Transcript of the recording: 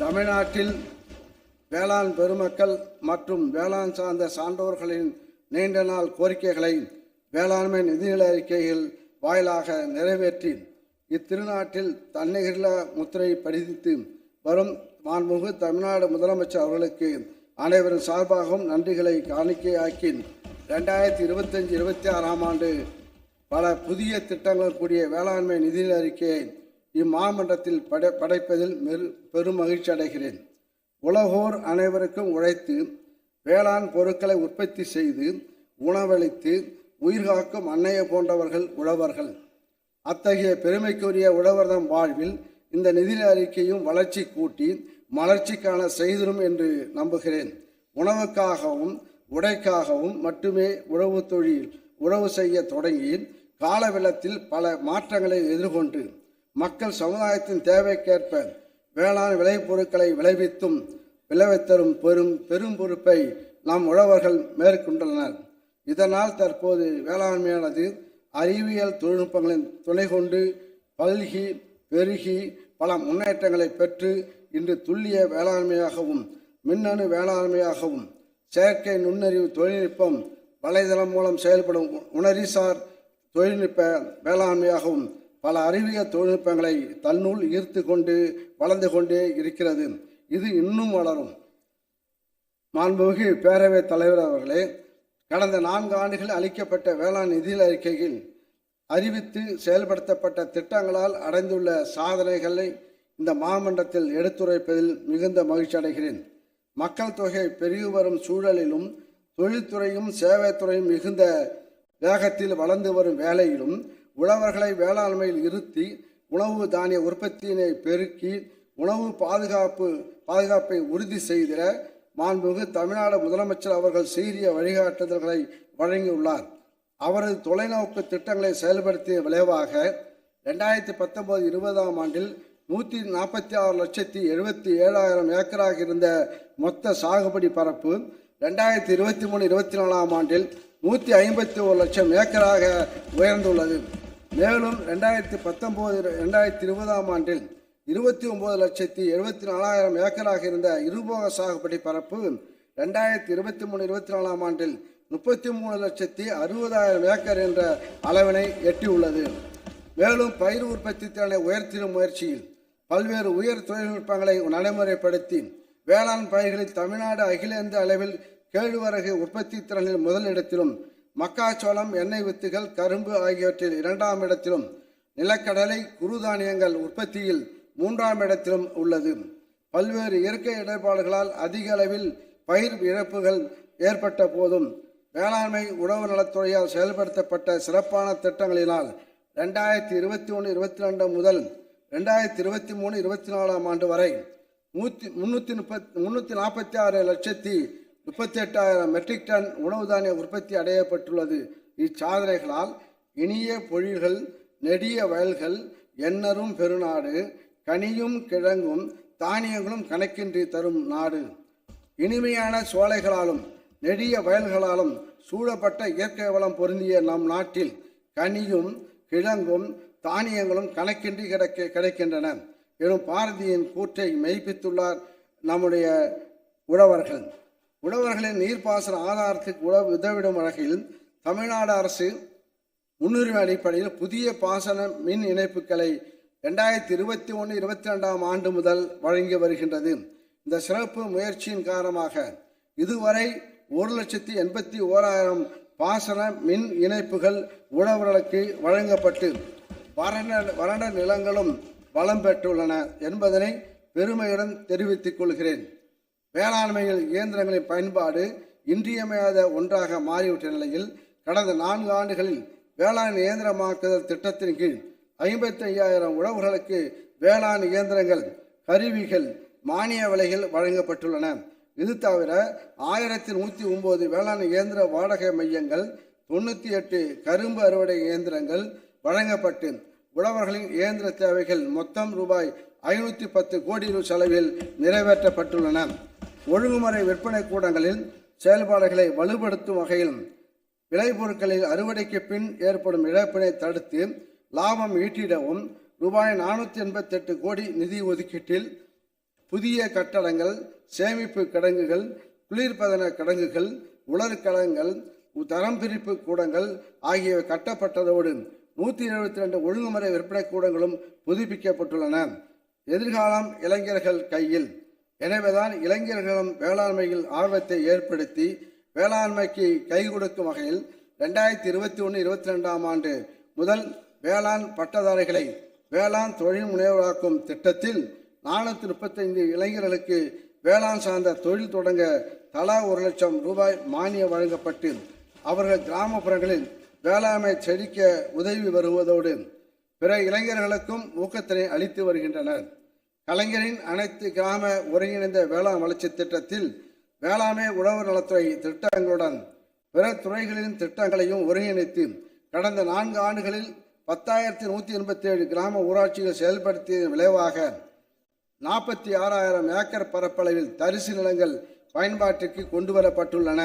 தமிழ்நாட்டில் வேளாண் பெருமக்கள் மற்றும் வேளாண் சார்ந்த சான்றோர்களின் நீண்ட நாள் கோரிக்கைகளை வேளாண்மை நிதிநிலை அறிக்கைகள் வாயிலாக நிறைவேற்றி இத்திருநாட்டில் தன்னிகரில்லா முத்திரை பதித்து வரும் மாண்புமிகு தமிழ்நாடு முதலமைச்சர் அவர்களுக்கு அனைவரும் சார்பாகவும் நன்றிகளை காணிக்கையாக்கி 2025-26 ஆண்டு பல புதிய திட்டங்கள் கூடிய வேளாண்மை நிதிநிலை அறிக்கையை இம்மாமன்றத்தில் படைப்பதில் பெரும் மகிழ்ச்சி அடைகிறேன். உலகோர் அனைவருக்கும் உழைத்து வேளாண் பொருட்களை உற்பத்தி செய்து உணவளித்து உயிர்காக்கும் அன்னையை போன்றவர்கள் உழவர்கள். அத்தகைய பெருமைக்குரிய உழவர்தம் வாழ்வில் இந்த நிதிநிலை அறிக்கையும் வளர்ச்சி கூட்டி மலர்ச்சிக்கான செய்திடும் என்று நம்புகிறேன். உணவுக்காகவும் உடைக்காகவும் மட்டுமே உழவு செய்ய தொடங்கி கால வெள்ளத்தில் பல மாற்றங்களை எதிர்கொண்டு மக்கள் சமுதாயத்தின் தேவைக்கேற்ப வேளாண் விளைபொருட்களை விளைவித்தரும் பெரும் பொறுப்பை நம் உழவர்கள் மேற்கொண்டுள்ளனர். இதனால் தற்போது வேளாண்மையானது அறிவியல் தொழில்நுட்பங்களின் துணை கொண்டு பல்கி பெருகி பல முன்னேற்றங்களை பெற்று இன்று துல்லிய வேளாண்மையாகவும் மின்னணு வேளாண்மையாகவும் செயற்கை நுண்ணறிவு தொழில்நுட்பம் வலைதளம் மூலம் செயல்படும் உணரிசார் தொழில்நுட்ப வேளாண்மையாகவும் பல அறிவியல் தொழில்நுட்பங்களை தன்னுள் ஈர்த்து கொண்டு வளர்ந்து கொண்டே இருக்கிறது. இது இன்னும் வளரும். மாண்புமிகு பேரவைத் தலைவர் அவர்களே, கடந்த 4 ஆண்டுகளில் அளிக்கப்பட்ட வேளாண் நிதிநிலை அறிக்கையில் அறிவித்து செயல்படுத்தப்பட்ட திட்டங்களால் அடைந்துள்ள சாதனைகளை இந்த மாமன்றத்தில் எடுத்துரைப்பதில் மிகுந்த மகிழ்ச்சி அடைகிறேன். மக்கள் தொகை பெருகி வரும் சூழலிலும் தொழில்துறையும் சேவைத்துறையும் மிகுந்த வேகத்தில் வளர்ந்து வரும் வேளையிலும் உழவர்களை வேளாண்மையில் இருத்தி உணவு தானிய உற்பத்தியினை பெருக்கி உணவு பாதுகாப்பை உறுதி செய்திட மாண்புமிகு தமிழ்நாடு முதலமைச்சர் அவர்கள் சீரிய வழிகாட்டுதல்களை வழங்கியுள்ளார். அவரது தொலைநோக்கு திட்டங்களை செயல்படுத்திய விளைவாக 2019-20 ஆண்டில் 146,77,000 ஏக்கராக இருந்த மொத்த சாகுபடி பரப்பு 2023-24 ஆண்டில் 151 லட்சம் ஏக்கராக உயர்ந்துள்ளது. மேலும் 2019-2020 ஆண்டில் 29,74,000 ஏக்கராக இருந்த இருபோக சாகுபடி பரப்பு 2023-24 ஆண்டில் 33,60,000 ஏக்கர் என்ற அளவினை எட்டியுள்ளது. மேலும் பயிர் உற்பத்தி திறனை உயர்த்திடும் முயற்சியில் பல்வேறு உயர் தொழில்நுட்பங்களை நடைமுறைப்படுத்தி வேளாண் பயிர்களில் தமிழ்நாடு அகில இந்திய அளவில் கேழ்வரகு உற்பத்தி திறனில் முதலிடத்திலும் மக்காச்சோளம் எண்ணெய் வித்துகள் கரும்பு ஆகியவற்றில் 2ஆம் இடத்திலும் நிலக்கடலை குறுதானியங்கள் உற்பத்தியில் 3ஆம் இடத்திலும் உள்ளது. பல்வேறு இயற்கை இடர்பாடுகளால் அதிக அளவில் பயிர் இழப்புகள் ஏற்பட்ட போதும் வேளாண்மை உழவு நலத்துறையால் செயல்படுத்தப்பட்ட சிறப்பான திட்டங்களினால் 2021-22 முதல் 2023-24 ஆண்டு வரை 346,38,000 மெட்ரிக் டன் உணவு தானிய உற்பத்தி அடையப்பட்டுள்ளது. இச்சாதனைகளால் இனிய பொழில்கள் நெடிய வயல்கள் எண்ணரும் பெருநாடு கனியும் கிழங்கும் தானியங்களும் கணக்கின்றி தரும் நாடு. இனிமையான சோலைகளாலும் நெடிய வயல்களாலும் சூழப்பட்ட இயற்கை வளம் பொருந்திய நம் நாட்டில் கனியும் கிழங்கும் தானியங்களும் கணக்கின்றி கிடைக்கின்றன எனும் பாரதியின் கூற்றை மெய்ப்பித்துள்ளார் நம்முடைய உழவர்கள். உழவர்களின் நீர்ப்பாசன ஆதாரத்துக்கு உதவிடும் வகையில் தமிழ்நாடு அரசு முன்னுரிமை அடிப்படையில் புதிய பாசன மின் இணைப்புகளை 2021-22 ஆண்டு முதல் வழங்கி வருகின்றது. இந்த சிறப்பு முயற்சியின் காரணமாக இதுவரை 1,81,000 பாசன மின் இணைப்புகள் உழவர்களுக்கு வழங்கப்பட்டு வறண்ட நிலங்களும் வளம் பெற்றுள்ளன என்பதனை பெருமையுடன் தெரிவித்துக் கொள்கிறேன். வேளாண்மையில் இயந்திரங்களின் பயன்பாடு இன்றியமையாத ஒன்றாக மாறிவிட்ட நிலையில் கடந்த 4 ஆண்டுகளில் வேளாண் இயந்திரமாக்குதல் திட்டத்தின் கீழ் 55,000 உழவர்களுக்கு வேளாண் இயந்திரங்கள் கருவிகள் மானிய விலைகள் வழங்கப்பட்டுள்ளன. இது தவிர 1,109 வேளாண் இயந்திர வாடகை மையங்கள் 98 கரும்பு அறுவடை இயந்திரங்கள் வழங்கப்பட்டு உழவர்களின் இயந்திர தேவைகள் மொத்தம் ரூபாய் 510 கோடி செலவில் நிறைவேற்றப்பட்டுள்ளன. ஒழுங்குமுறை விற்பனை கூடங்களில் செயல்பாடுகளை வலுப்படுத்தும் வகையில் விளைபொருட்களில் அறுவடைக்கு பின் ஏற்படும் இழப்பினை தடுத்து லாபம் ஈட்டிடவும் ரூபாய் 488 கோடி நிதி ஒதுக்கீட்டில் புதிய கட்டடங்கள், சேமிப்பு கிடங்குகள், குளிர்பதன கிடங்குகள், உலர்கலங்கள், தரம் பிரிப்பு கூடங்கள் ஆகியவை கட்டப்பட்டதோடு 172 ஒழுங்குமுறை விற்பனை கூடங்களும் புதுப்பிக்கப்பட்டுள்ளன. எதிர்காலம் இளைஞர்கள் கையில். எனவேதான் இளைஞர்களும் வேளாண்மையில் ஆர்வத்தை ஏற்படுத்தி வேளாண்மைக்கு கை கொடுக்கும் வகையில் 2021-22ஆம் ஆண்டு முதல் வேளாண் பட்டதாரிகளை வேளாண் தொழில் முனைவராக்கும் திட்டத்தில் 435 இளைஞர்களுக்கு வேளாண் சார்ந்த தொழில் தொடங்க தலா 1 லட்சம் ரூபாய் மானியம் வழங்கப்பட்டு அவர்கள் கிராமப்புறங்களில் வேளாண்மை செழிக்க உதவி வருவதோடு பிற இளைஞர்களுக்கும் ஊக்கத்தினை அளித்து வருகின்றனர். கலைஞரின் அனைத்து கிராம ஒருங்கிணைந்த வேளாண் வளர்ச்சி திட்டத்தில் வேளாண்மை உழவு நலத்துறை திட்டங்களுடன் பிற துறைகளின் திட்டங்களையும் ஒருங்கிணைத்து கடந்த 4 ஆண்டுகளில் 10,187 கிராம ஊராட்சிகள் செயல்படுத்தியதன் விளைவாக 46,000 ஏக்கர் பரப்பளவில் தரிசு நிலங்கள் பயன்பாட்டிற்கு கொண்டு வரப்பட்டுள்ளன.